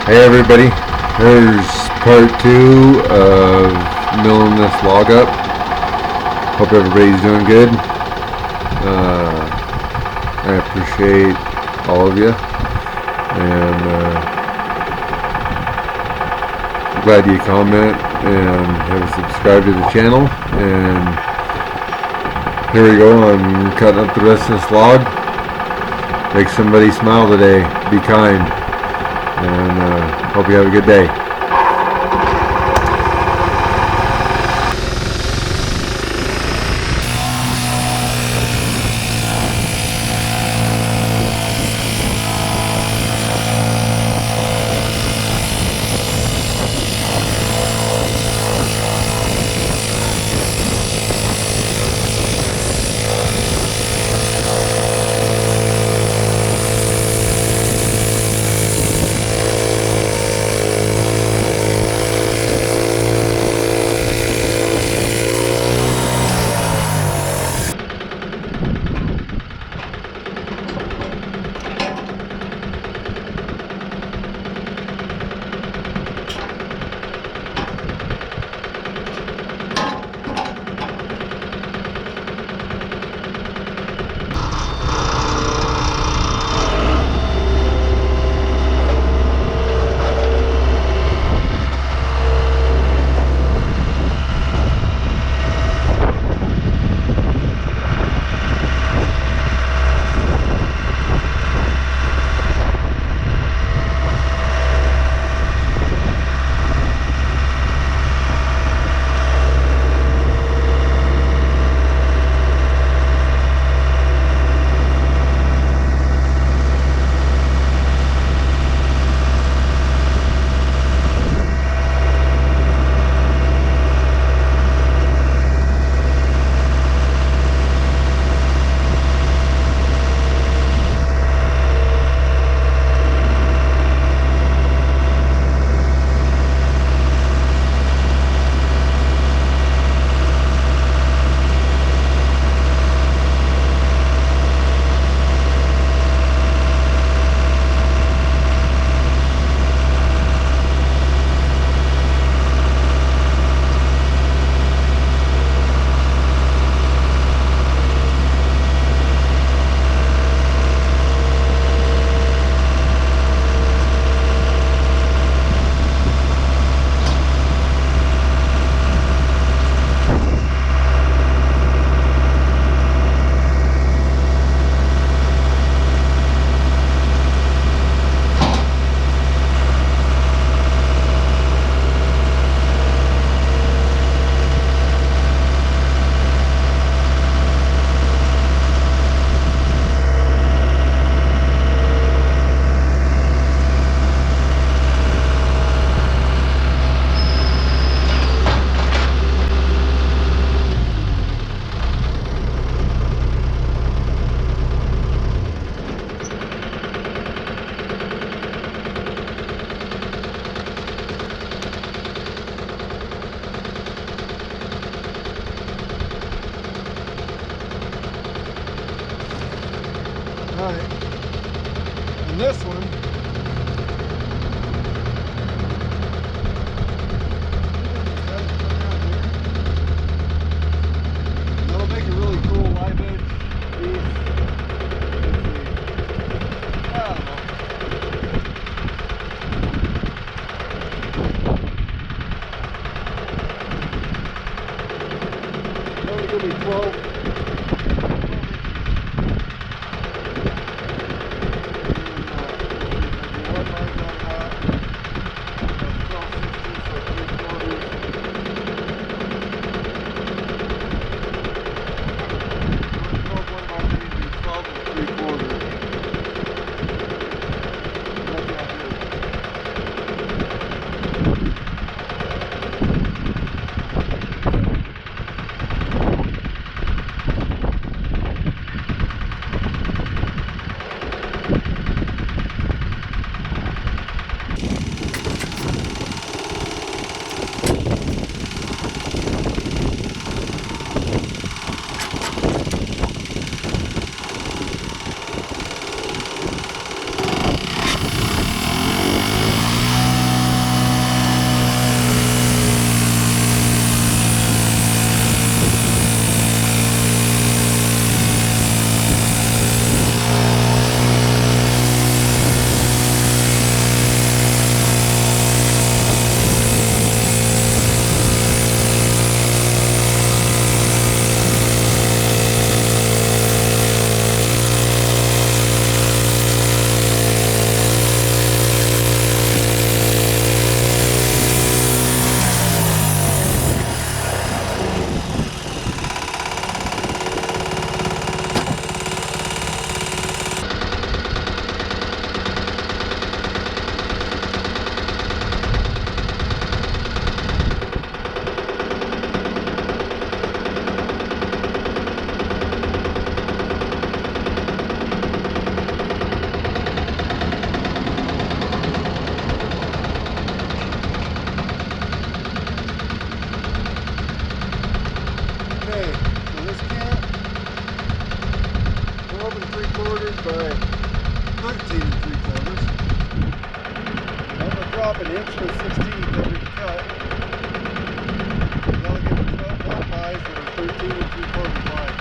Hey everybody, here's part 2 of milling this log up. Hope everybody's doing good. I appreciate all of you, and glad you comment and have subscribed to the channel. And here we go, I'm cutting up the rest of this log. Make somebody smile today, be kind, and hope you have a good day. Alright, and this one, that'll make a really cool live edge piece. I don't know. Only gonna be 12. anyway, 13 3/4. I'm gonna drop an inch and a 16th every cut. That'll give me 12 pop pies that are 13 3/4 wide.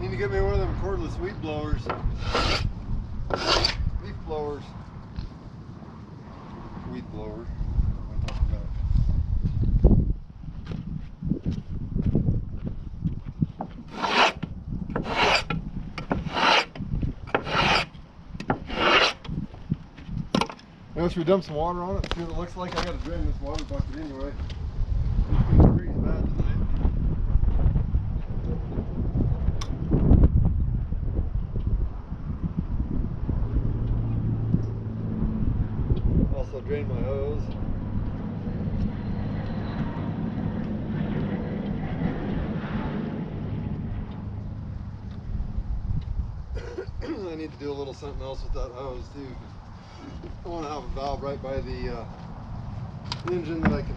Need to get me one of them cordless weed blowers. Leaf blowers. Weed blower. What am I talking about? Now should we dump some water on it and see what it looks like? I gotta drain this water bucket anyway. It's pretty bad today. Also drain my hose. I need to do a little something else with that hose too. I want to have a valve right by the engine that I can.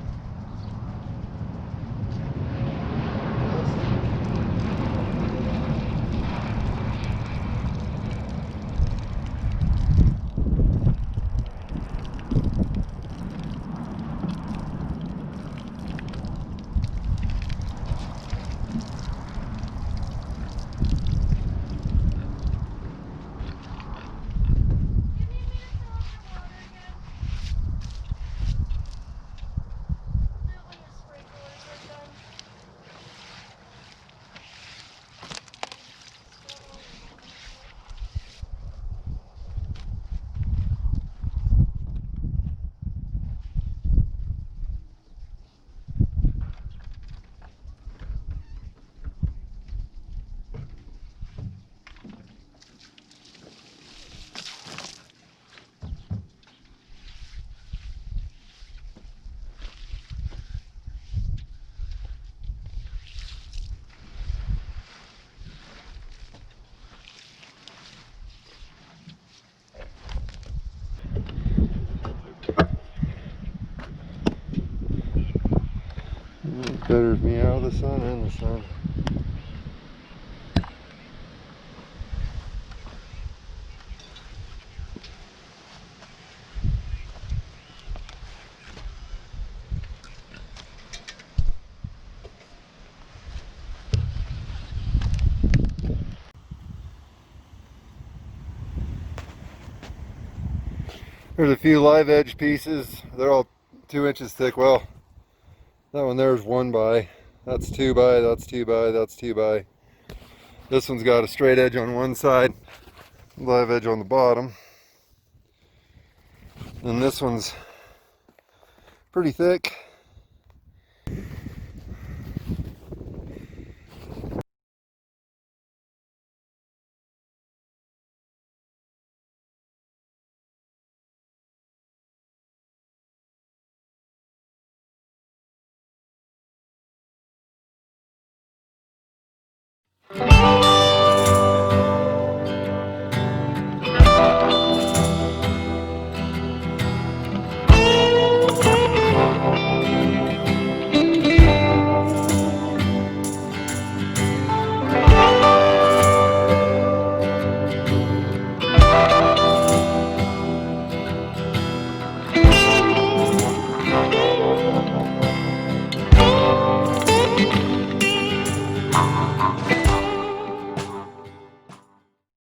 Betters me out of the sun and the sun. There's a few live edge pieces. They're all 2 inches thick. Well, that one there's 1 by. That's 2 by. That's 2 by. That's 2 by. This one's got a straight edge on one side, live edge on the bottom. And this one's pretty thick.